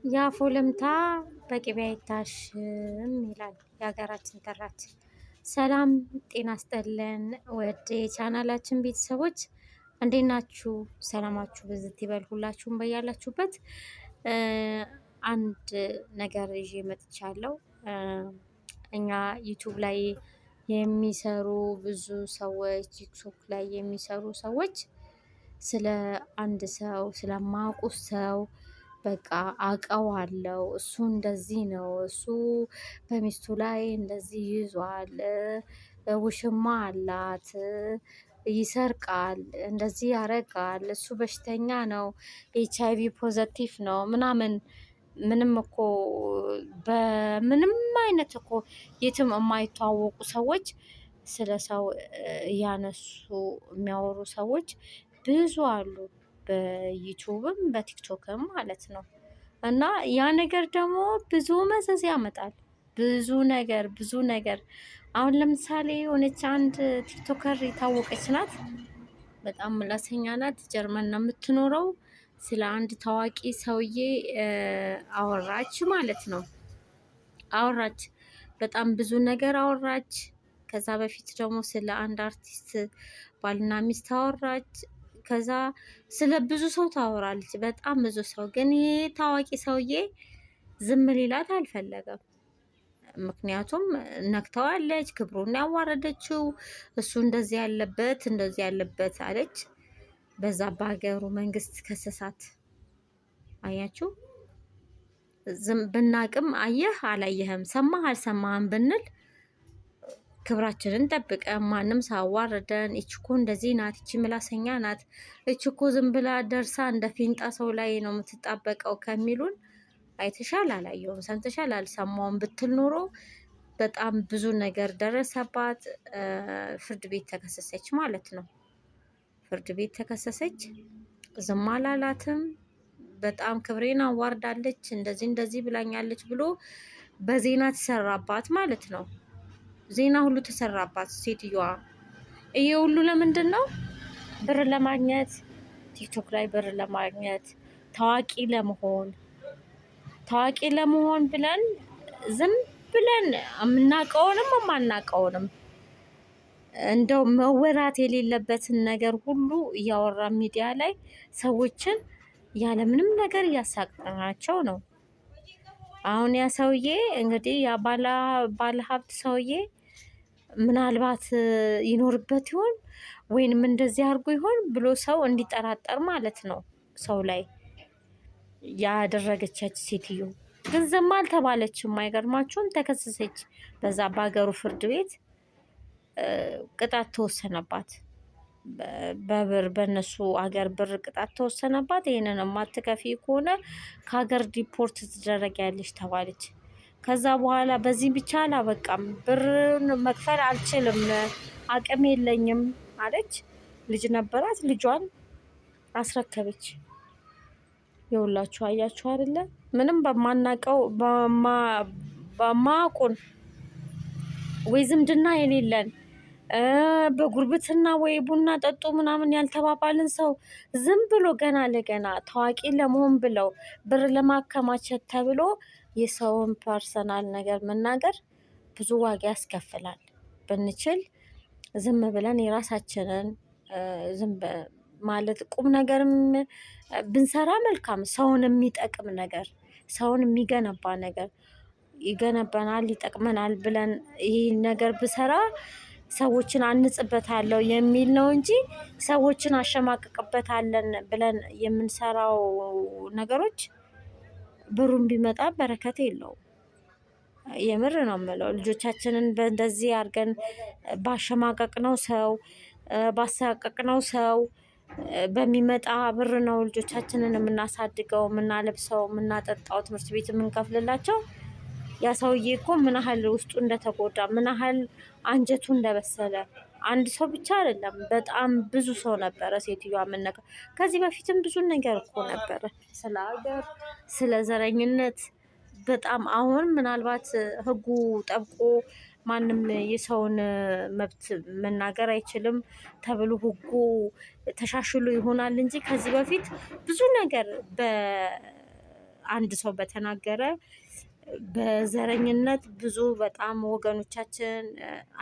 የአፍ ወለምታ በቅቤ አይታሽም ይላል የሀገራችን ተረት። ሰላም ጤና ይስጥልን ውድ የቻናላችን ቤተሰቦች እንዴት ናችሁ? ሰላማችሁ ብዝት ይበል ሁላችሁም በያላችሁበት። አንድ ነገር ይዤ መጥቻለሁ። እኛ ዩቱብ ላይ የሚሰሩ ብዙ ሰዎች፣ ቲክቶክ ላይ የሚሰሩ ሰዎች ስለ አንድ ሰው ስለማያውቁት ሰው በቃ አውቀዋለሁ፣ እሱ እንደዚህ ነው፣ እሱ በሚስቱ ላይ እንደዚህ ይዟል፣ ውሽማ አላት፣ ይሰርቃል፣ እንደዚህ ያረጋል፣ እሱ በሽተኛ ነው፣ ኤች አይቪ ፖዘቲቭ ነው ምናምን። ምንም እኮ በምንም አይነት እኮ የትም የማይተዋወቁ ሰዎች ስለ ሰው እያነሱ የሚያወሩ ሰዎች ብዙ አሉ፣ በዩቱብም በቲክቶክም ማለት ነው። እና ያ ነገር ደግሞ ብዙ መዘዝ ያመጣል። ብዙ ነገር አሁን ለምሳሌ የሆነች አንድ ቲክቶከር የታወቀች ናት፣ በጣም ምላሰኛ ናት፣ ጀርመን ነው የምትኖረው። ስለ አንድ ታዋቂ ሰውዬ አወራች ማለት ነው። አወራች፣ በጣም ብዙ ነገር አወራች። ከዛ በፊት ደግሞ ስለ አንድ አርቲስት ባልና ሚስት አወራች። ከዛ ስለ ብዙ ሰው ታወራለች፣ በጣም ብዙ ሰው። ግን ይሄ ታዋቂ ሰውዬ ዝም ሊላት አልፈለገም። ምክንያቱም ነክተዋለች፣ ክብሩን ያዋረደችው እሱ እንደዚህ ያለበት አለች። በዛ በሀገሩ መንግስት ከሰሳት። አያችሁ፣ ዝም ብናቅም አየህ አላየህም፣ ሰማህ አልሰማህም ብንል ክብራችንን ጠብቀን ማንም ሳዋረደን፣ እችኮ እንደዚህ ናት፣ እቺ ምላሰኛ ናት፣ እችኮ ዝም ብላ ደርሳ እንደ ፊንጣ ሰው ላይ ነው የምትጣበቀው ከሚሉን አይተሻል አላየውም፣ ሰምተሻል አልሰማውም ብትል ኖሮ በጣም ብዙ ነገር ደረሰባት። ፍርድ ቤት ተከሰሰች ማለት ነው። ፍርድ ቤት ተከሰሰች፣ ዝም አላላትም። በጣም ክብሬን አዋርዳለች፣ እንደዚህ ብላኛለች ብሎ በዜና ተሰራባት ማለት ነው። ዜና ሁሉ ተሰራባት ሴትዮዋ። ይሄ ሁሉ ለምንድን ነው? ብር ለማግኘት፣ ቲክቶክ ላይ ብር ለማግኘት፣ ታዋቂ ለመሆን ብለን ዝም ብለን የምናውቀውንም የማናውቀውንም እንደው መወራት የሌለበትን ነገር ሁሉ እያወራ ሚዲያ ላይ ሰዎችን ያለምንም ነገር እያሳቀናቸው ነው። አሁን ያ ሰውዬ እንግዲህ ያ ባለ ሀብት ሰውዬ ምናልባት ይኖርበት ይሆን ወይንም እንደዚህ አድርጎ ይሆን ብሎ ሰው እንዲጠራጠር ማለት ነው። ሰው ላይ ያደረገቻች ሴትዮ ግን ዝም አልተባለችም። አይገርማችሁም? ተከሰሰች። በዛ በሀገሩ ፍርድ ቤት ቅጣት ተወሰነባት። በብር በእነሱ ሀገር ብር ቅጣት ተወሰነባት። ይህንን የማትከፊ ከሆነ ከሀገር ዲፖርት ትደረጊያለሽ ተባለች። ከዛ በኋላ በዚህ ብቻ አላበቃም፣ ብር መክፈል አልችልም፣ አቅም የለኝም አለች። ልጅ ነበራት፣ ልጇን አስረከበች። የሁላችሁ አያችሁ አይደለ? ምንም በማናቀው በማቁን ወይ ዝምድና የሌለን በጉርብትና ወይ ቡና ጠጡ ምናምን ያልተባባልን ሰው ዝም ብሎ ገና ለገና ታዋቂ ለመሆን ብለው ብር ለማከማቸት ተብሎ የሰውን ፐርሰናል ነገር መናገር ብዙ ዋጋ ያስከፍላል። ብንችል ዝም ብለን የራሳችንን ማለት ቁም ነገርም ብንሰራ መልካም፣ ሰውን የሚጠቅም ነገር፣ ሰውን የሚገነባ ነገር ይገነባናል፣ ይጠቅመናል ብለን ይህ ነገር ብሰራ ሰዎችን አንጽበታለሁ የሚል ነው እንጂ ሰዎችን አሸማቅቅበታለን ብለን የምንሰራው ነገሮች ብሩን ቢመጣ በረከት የለውም። የምር ነው የምለው። ልጆቻችንን በእንደዚህ አድርገን ባሸማቀቅነው ሰው ባሳቀቅነው ሰው በሚመጣ ብር ነው ልጆቻችንን የምናሳድገው፣ የምናለብሰው፣ የምናጠጣው፣ ትምህርት ቤት የምንከፍልላቸው። ያ ሰውዬ እኮ ምን ያህል ውስጡ እንደተጎዳ፣ ምን ያህል አንጀቱ እንደበሰለ አንድ ሰው ብቻ አይደለም፣ በጣም ብዙ ሰው ነበረ። ሴትዮዋ የምነካ ከዚህ በፊትም ብዙ ነገር እኮ ነበረ፣ ስለ ሀገር፣ ስለ ዘረኝነት በጣም አሁን ምናልባት ህጉ ጠብቆ ማንም የሰውን መብት መናገር አይችልም ተብሎ ህጉ ተሻሽሎ ይሆናል እንጂ ከዚህ በፊት ብዙ ነገር አንድ ሰው በተናገረ በዘረኝነት ብዙ በጣም ወገኖቻችን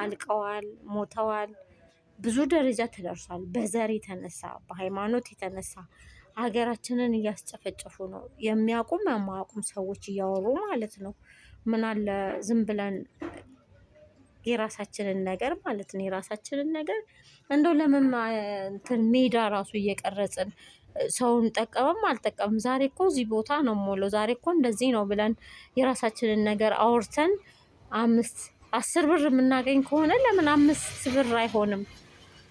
አልቀዋል፣ ሞተዋል፣ ብዙ ደረጃ ተደርሷል። በዘር የተነሳ በሃይማኖት የተነሳ ሀገራችንን እያስጨፈጨፉ ነው። የሚያውቁም የማያውቁም ሰዎች እያወሩ ማለት ነው። ምን አለ ዝም ብለን የራሳችንን ነገር ማለት ነው የራሳችንን ነገር እንደው ለምን እንትን ሜዳ ራሱ እየቀረጽን ሰውን ጠቀመም አልጠቀምም ዛሬ እኮ እዚህ ቦታ ነው የምውለው፣ ዛሬ እኮ እንደዚህ ነው ብለን የራሳችንን ነገር አውርተን 5-10 ብር የምናገኝ ከሆነ ለምን 5 ብር አይሆንም?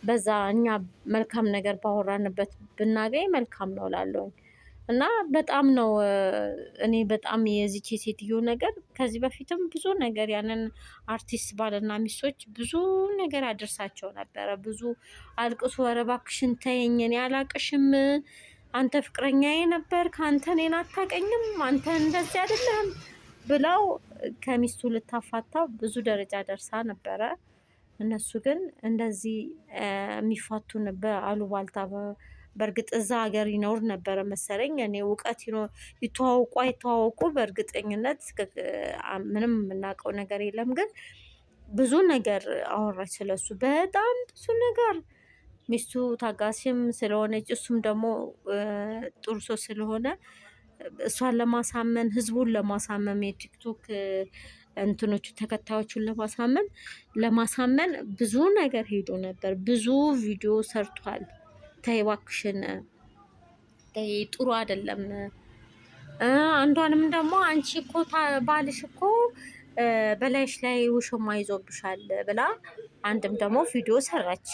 በዛ እኛ መልካም ነገር ባወራንበት ብናገኝ መልካም ነው እላለሁኝ። እና በጣም ነው እኔ በጣም የዚች የሴትዮ ነገር ከዚህ በፊትም ብዙ ነገር ያንን አርቲስት ባልና ሚስቶች ብዙ ነገር አድርሳቸው ነበረ። ብዙ አልቅሱ፣ ኧረ እባክሽን ተይኝ፣ እኔ አላቅሽም፣ አንተ ፍቅረኛዬ ነበር፣ ከአንተ እኔን አታቀኝም፣ አንተ እንደዚህ አይደለም ብለው ከሚስቱ ልታፋታው ብዙ ደረጃ ደርሳ ነበረ። እነሱ ግን እንደዚህ የሚፋቱን በአሉባልታ በእርግጥ እዛ ሀገር ይኖር ነበረ መሰለኝ። እኔ እውቀት ይተዋውቁ አይተዋወቁ በእርግጠኝነት ምንም የምናውቀው ነገር የለም። ግን ብዙ ነገር አወራች ስለሱ፣ በጣም ብዙ ነገር። ሚስቱ ታጋሽም ስለሆነች እሱም ደግሞ ጥሩ ሰው ስለሆነ እሷን ለማሳመን ህዝቡን ለማሳመን የቲክቶክ እንትኖቹ ተከታዮቹን ለማሳመን ብዙ ነገር ሄዶ ነበር። ብዙ ቪዲዮ ሰርቷል። ተይ እባክሽን ተይ፣ ጥሩ አይደለም። አንዷንም ደግሞ አንቺ እኮ ባልሽ እኮ በላይሽ ላይ ውሽማ ይዞብሻል ብላ አንድም ደግሞ ቪዲዮ ሰራች።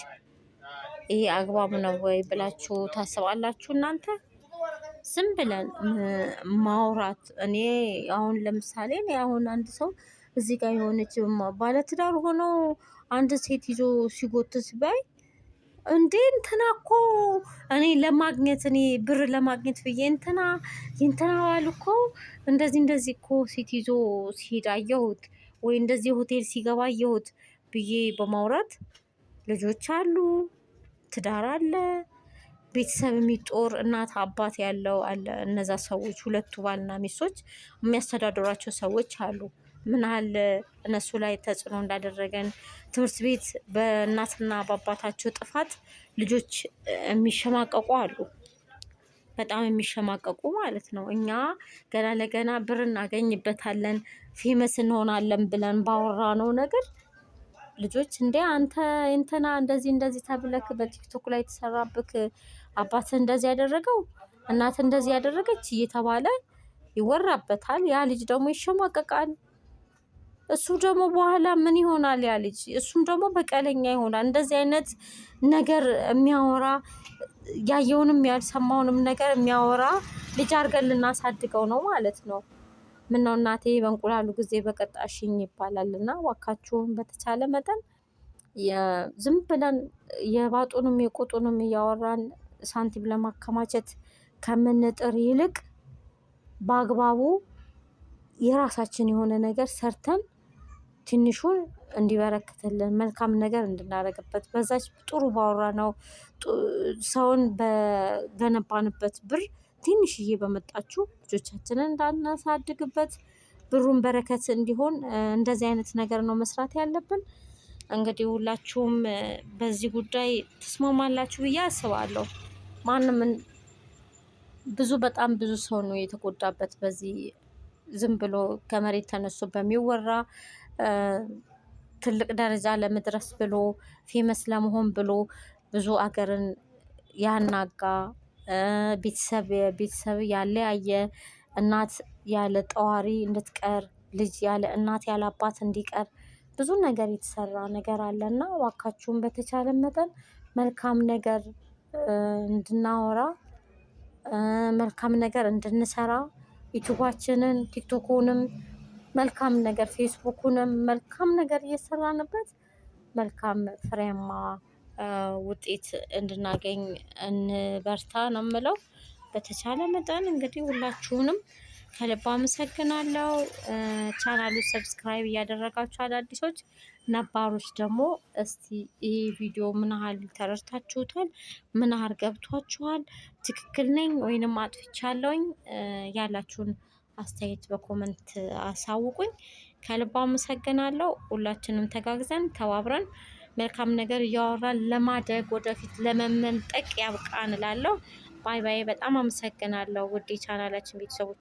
ይሄ አግባብ ነው ወይ ብላችሁ ታስባላችሁ እናንተ? ዝም ብለን ማውራት። እኔ አሁን ለምሳሌ አሁን አንድ ሰው እዚህ ጋር የሆነች ባለትዳር ሆኖ አንድ ሴት ይዞ ሲጎትት ባይ እንዴ እንትና እኮ እኔ ለማግኘት እኔ ብር ለማግኘት ብዬ እንትና ባል እኮ እንደዚህ እኮ ሴት ይዞ ሲሄድ አየሁት፣ ወይ እንደዚህ ሆቴል ሲገባ አየሁት ብዬ በማውራት ልጆች አሉ፣ ትዳር አለ፣ ቤተሰብ የሚጦር እናት አባት ያለው አለ። እነዛ ሰዎች ሁለቱ ባልና ሚስቶች የሚያስተዳድሯቸው ሰዎች አሉ። ምን ያህል እነሱ ላይ ተጽዕኖ እንዳደረገን ትምህርት ቤት በእናትና በአባታቸው ጥፋት ልጆች የሚሸማቀቁ አሉ። በጣም የሚሸማቀቁ ማለት ነው። እኛ ገና ለገና ብር እናገኝበታለን ፌመስ እንሆናለን ብለን ባወራነው ነገር ልጆች እንዴ አንተ እንትና እንደዚህ ተብለክ በቲክቶክ ላይ የተሰራብክ አባት እንደዚህ ያደረገው እናት እንደዚህ ያደረገች እየተባለ ይወራበታል። ያ ልጅ ደግሞ ይሸማቀቃል። እሱ ደግሞ በኋላ ምን ይሆናል? ያ ልጅ እሱም ደግሞ በቀለኛ ይሆናል። እንደዚህ አይነት ነገር የሚያወራ ያየውንም ያልሰማውንም ነገር የሚያወራ ልጅ አድርገን ልናሳድገው ነው ማለት ነው። ምነው እናቴ በእንቁላሉ ጊዜ በቀጣሽኝ ይባላል። እና እባካችሁን በተቻለ መጠን ዝም ብለን የባጡንም የቁጡንም እያወራን ሳንቲም ለማከማቸት ከምንጥር ይልቅ በአግባቡ የራሳችን የሆነ ነገር ሰርተን ትንሹን እንዲበረክትልን መልካም ነገር እንድናደርግበት በዛች ጥሩ ባወራ ነው ሰውን በገነባንበት ብር ትንሽዬ በመጣችሁ ልጆቻችንን እንዳናሳድግበት ብሩን በረከት እንዲሆን እንደዚህ አይነት ነገር ነው መስራት ያለብን። እንግዲህ ሁላችሁም በዚህ ጉዳይ ትስማማላችሁ ብዬ አስባለሁ። ማንም በጣም ብዙ ሰው ነው የተጎዳበት በዚህ ዝም ብሎ ከመሬት ተነስቶ በሚወራ ትልቅ ደረጃ ለመድረስ ብሎ ፌመስ ለመሆን ብሎ ብዙ አገርን ያናጋ ቤተሰብ ያለያየ፣ እናት ያለ ጠዋሪ እንድትቀር፣ ልጅ ያለ እናት ያለ አባት እንዲቀር ብዙ ነገር የተሰራ ነገር አለና እባካችሁን በተቻለ መጠን መልካም ነገር እንድናወራ መልካም ነገር እንድንሰራ ዩቱባችንን ቲክቶኩንም መልካም ነገር ፌስቡኩንም መልካም ነገር እየሰራንበት መልካም ፍሬያማ ውጤት እንድናገኝ እንበርታ ነው የምለው። በተቻለ መጠን እንግዲህ ሁላችሁንም ከልብ አመሰግናለሁ። ቻናሉ ሰብስክራይብ እያደረጋችሁ አዳዲሶች፣ ነባሮች ደግሞ እስቲ ይሄ ቪዲዮ ምን ያህል ተረድታችሁታል? ምን ያህል ገብቷችኋል? ትክክል ነኝ ወይንም አጥፍቻለሁኝ? ያላችሁን አስተያየት በኮመንት አሳውቁኝ። ከልባ አመሰግናለሁ። ሁላችንም ተጋግዘን ተባብረን መልካም ነገር እያወራን ለማደግ ወደፊት ለመመንጠቅ ያብቃን እላለሁ። ባይ ባይ። በጣም አመሰግናለሁ ውድ የቻናላችን ቤተሰቦች።